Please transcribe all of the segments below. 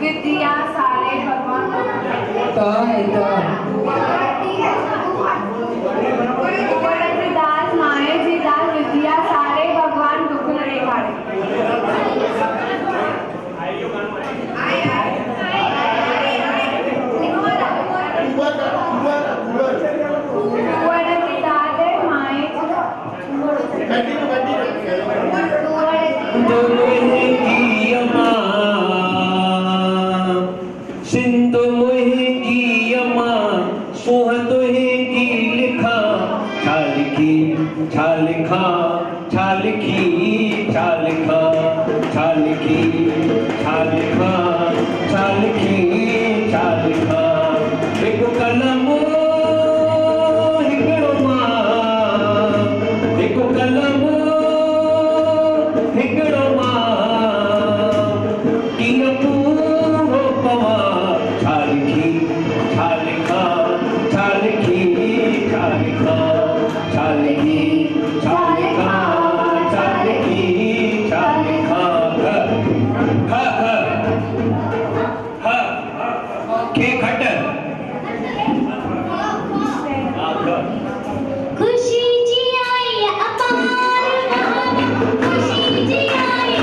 विद्या सारे भगवान दास माए जी दास विद्या सारे भगवान दुख नहीं मारे सिंधु मोहिगी यमा सोहत ही लिखा छालिखी छालिखा छालिखी छालिखा छालिखी छालिखा छालिखी छालिखा एक कलम हिकड़ो मां एक कलम हिकड़ो मां किया पूरो पवा छालिखी छालिखा छालिखी छालिखा छालिखी छालिखा छालिखी छालिखा ह ह के खट खुशी जी आई अपार खुशी जी आई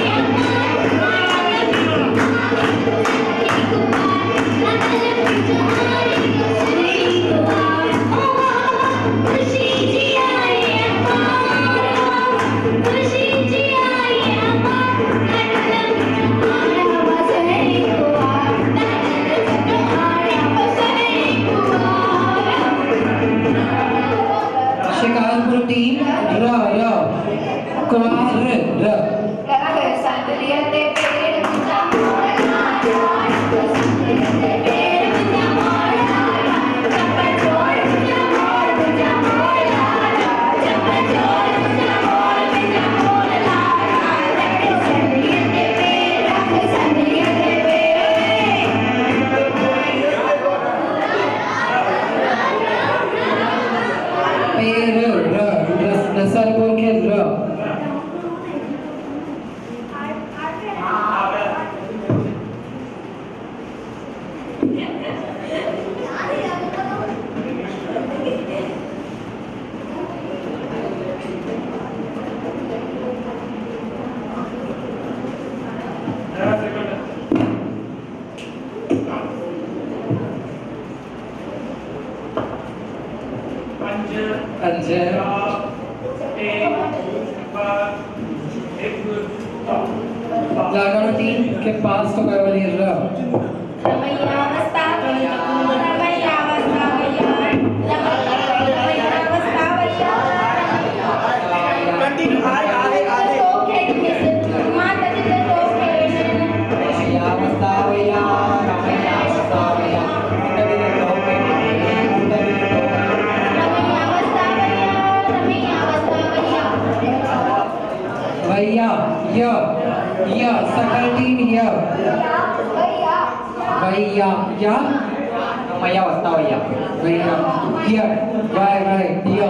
शिकारपुर टीम र र कुमार र नसलपुर के र लागानो टीम के पास तो गए वाली र भैया य सकल टीम य भैया या मया वाजता भैया भैया य वाय य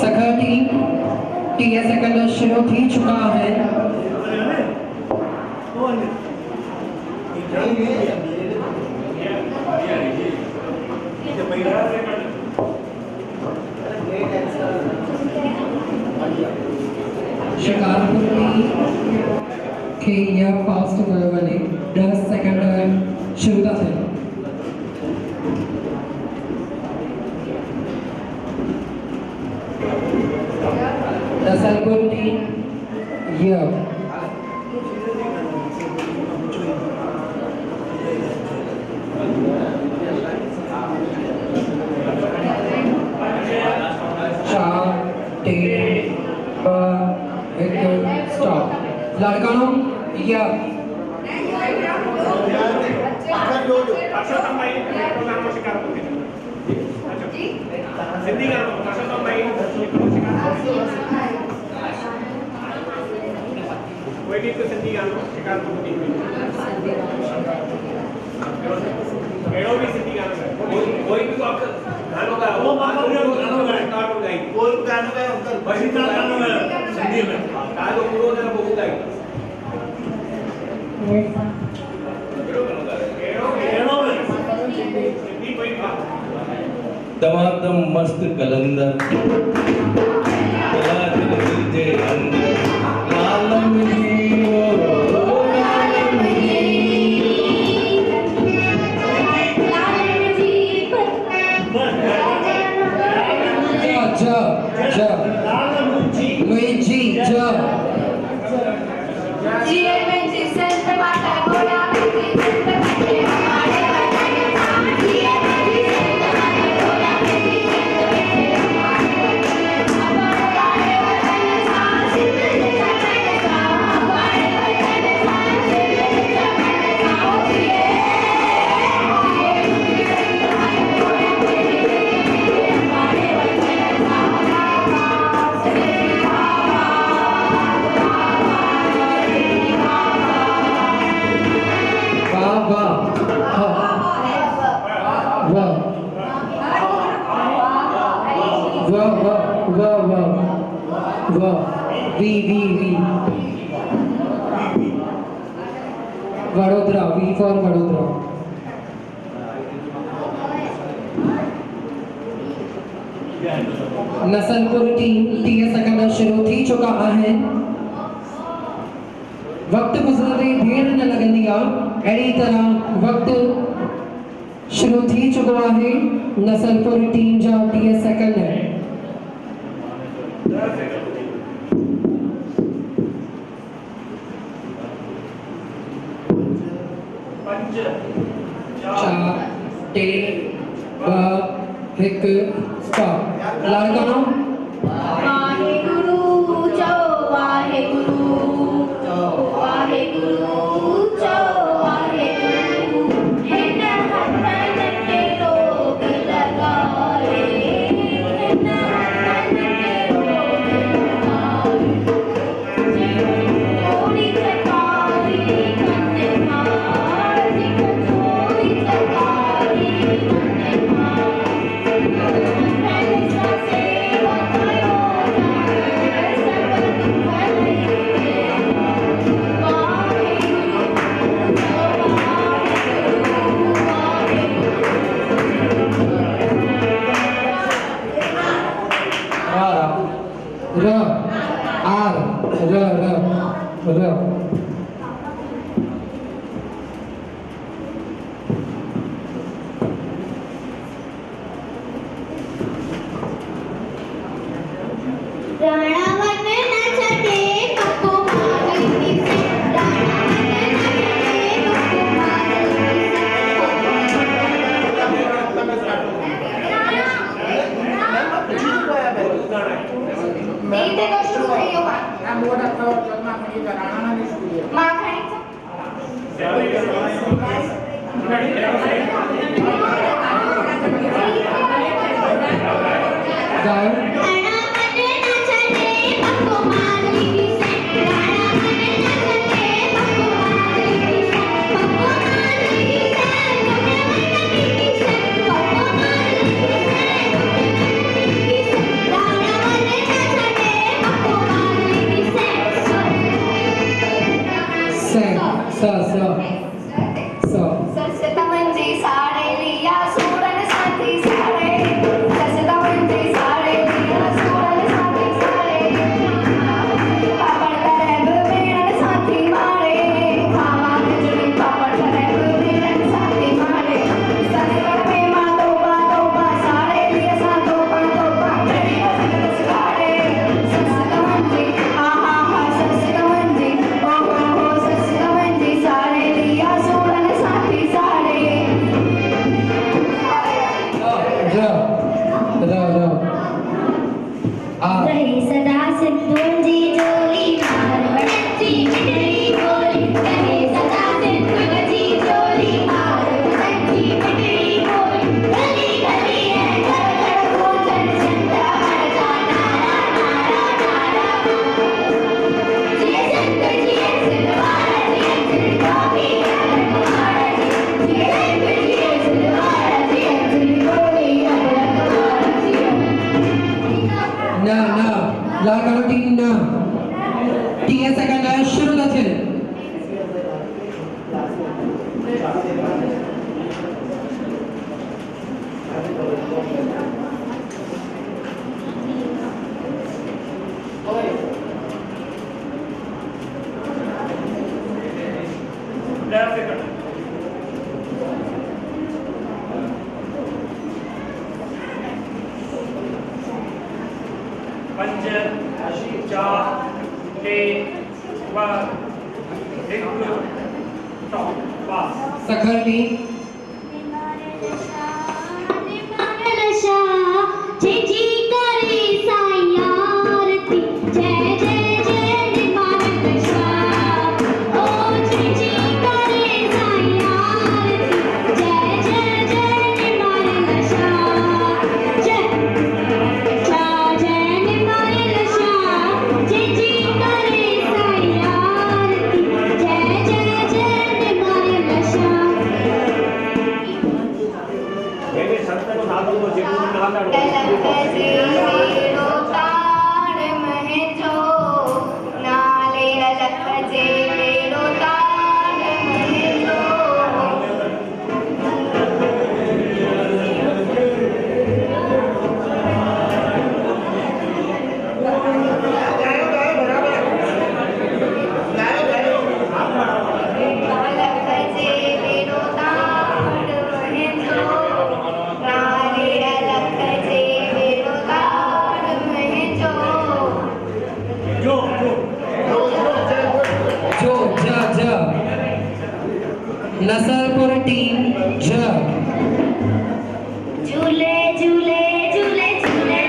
सकल टीम टीए सेकंड शुरू ही चुका है शिकारपुर के यह फास्ट हुए वाले 10 सेकंड शुरू था नसलपुर टीम यह लड़कानो या कोई भी तो संधि गानो शिकार को नहीं एड़ो भी संधि गानो है कोई भी तो आपका गानों का वो गानों का स्टार्ट हो जाएगी कोई गानों का उनका बसी गानों में संधि में कालो पूरो जरा बहुत गाएगा एड़ो में संधि कोई दमादम मस्त कलंदर कला दिल के अंदर आलम जीवो जिए में जिसंत माता गोरा में जिसंत बच्चे हमारे वतन का जिए में जिसंत माता गोरा में जिसंत बच्चे हमारे हमारे वतन का सिंध जगत का हमारे वतन का सिंध जगत का जिए जिसंत माता गोरा में जिसंत हमारे वतन का वडोदरा V for वडोदरा नसलपुर टीम 30 सेकंड शुरू थी चुका है वक्त गुजरते देर न लगंदी अड़ी तरह वक्त शुरू थी चुको है नसलपुर टीम जा 30 सेकंड है चार टे एक स्टॉप लड़का वाहेगुरु चो वाहेगुरु वाहेगुरु चो वाहेगुरु है न हथन के रोग लगाए है न हथन के रोग लगाए थोड़ी चकारी कन्ने मार थोड़ी चकारी कन्ने मार र आर र र र राणावन न छटे कको मागली से राणावन न छटे कको मागली नीटे तो शुरू થઈ ગયો ના મોડા તો જન્મા કરી રાણા ની સ્કૂલ માખણી गाओ राणावन न छटे कको मागली से राणावन न छटे कको मागली से कको मागली से कको मागली से राणावन न छटे कको मागली से से स सरसता मंजी साड़े लिया सूरन साथी साड़े सरसता मंजी साड़े लिया सूरन साथी साड़े पापड़ तरब मेरन साथी मारे खावा खिचड़ी पापड़ तरब मेरन साथी मारे सरसता में माँ तोबा साड़े लिया सा तोबा बड़ी रस साड़े सरसता मंजी हा सरसता मंजी ओ सरसता मंजी साड़े लिया सखर टीम नसलपुर टीम ज झूले झूले झूले झूले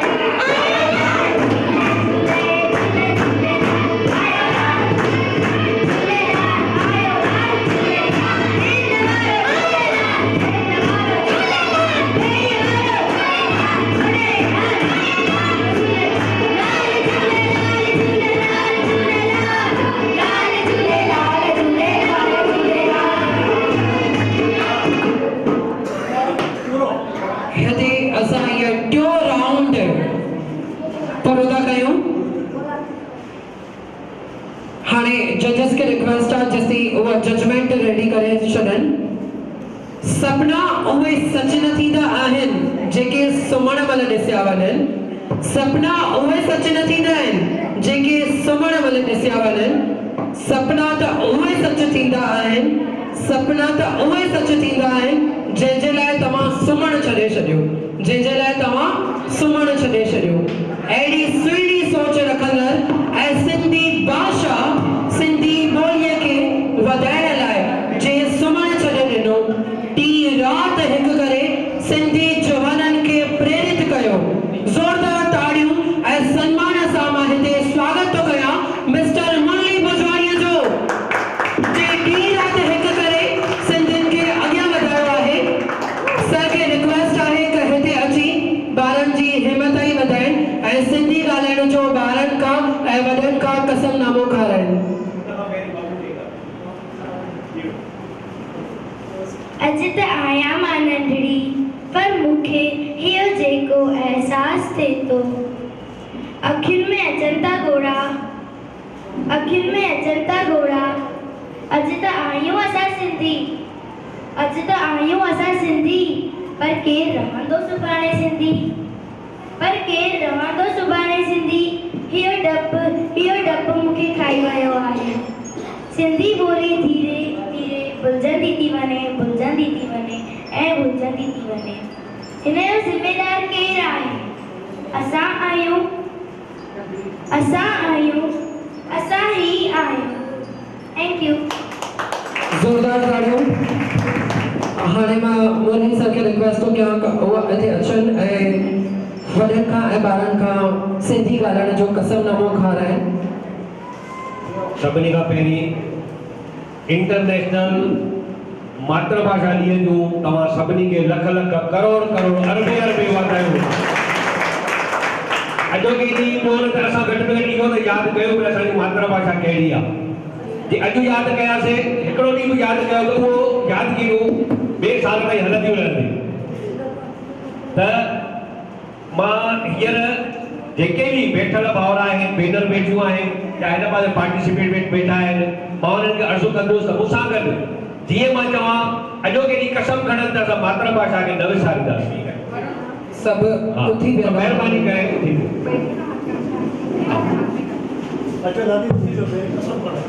हिते असां इहो टियों राउंड पूरो था कयूं। हाणे जजिस खे रिक्वेस्ट आहे जेसीं उहा जजमेंट रेडी करे छॾनि। सपना उहे सच न थींदा आहिनि जेके सुम्हण महिल ॾिसिया वञनि। सपना उहे सच न थींदा आहिनि जेके सुम्हण महिल ॾिसिया वञनि। सपना त उहे सच थींदा आहिनि। सपना त उहे सच थींदा आहिनि जंहिंजे लाइ तव्हां सुम्हण छॾे छॾियो। जंहिंजे लाइ तव्हां सुम्हण छॾे छॾियो। अहिड़ी सुहिणी सोच रखंदड़ ऐं सिंधी भाषा सिंधी ॿोलीअ खे वधाइण लाइ जंहिं सुम्हण छॾे ॾिनो। ॾींहुं राति हिकु करे सिंधी जवाननि खे प्रेरित कयो। ज़ोरदार ताड़ियूं ऐं सन्मान सां मां हिते स्वागत थो कयां मिस्टर मुरली भुजवाणीअ जो, जे ॾींहुं राति हिकु करे सिंधियुनि खे अॻियां वधायो आहे। सर खे रिक्वेस्ट आहे त हिते अची ॿारनि जी हिमत ई वधाइनि ऐं सिंधी ॻाल्हाइण जो ॿारनि खां ऐं वॾनि खां कसमनामो खाराइनि। अॼु त आहियां मां नंढड़ी, पर मूंखे इहो जेको अहसासु थिए थो, अखियुनि में अचनि था ॻोढ़ा, अखियुनि में अचनि था ॻोढ़ा। अॼु त आहियूं असां सिंधी, अॼु त आहियूं असां सिंधी, पर केरु रहंदो सुभाणे सिंधी, पर केरु रहंदो सुभाणे सिंधी। इहो डपु मूंखे खाई वियो आहे। सिंधी ॿोली धीरे धीरे भुलिजंदी थी वञे, भुलिजंदी थी वञे ऐं भुलिजंदी थी वञे। हिन जो ज़िमेदार केरु आहे? असां आहियूं, असां आहियूं, असां ही आहियूं। Thank you. ज़ोरदार ताड़ियूं। हाणे मां मुरली सर खे रिक्वेस्ट थो कयां कि उहा हिते अचनि ऐं वॾनि खां ऐं ॿारनि खां सिंधी ॻाल्हाइण जो कसमनामो खाराइनि। सभिनी खां पहिरीं इंटरनेशनल मातृभाषा ॾींहं जूं तव्हां सभिनी खे लख लख करोड़ करोड़ अरबे अरबे वाधायूं। अॼोके ॾींहुं पोइ त असां घटि में घटि इहो त यादि कयो कि असांजी मातृभाषा कहिड़ी आहे। जे अॼु यादि कयासीं, हिकिड़ो ॾींहुं बि यादि कयो त उहो यादगिरियूं ॿिए साल ताईं हलंदियूं रहंदियूं। त मां हींअर जेके बि वेठल भाउर आहिनि, भेनर वेठियूं आहिनि या हिन पासे पार्टिसिपेट वेठा आहिनि, मां उन्हनि खे अर्ज़ु कंदुसि त मूंसां गॾु जीअं मां चवां अॼोके ॾींहुं कसम खणनि त असां मातृभाषा खे न विसारींदासीं। सभु उथी विया। महिरबानी करे उथी अच्छा दादी कसम खणो।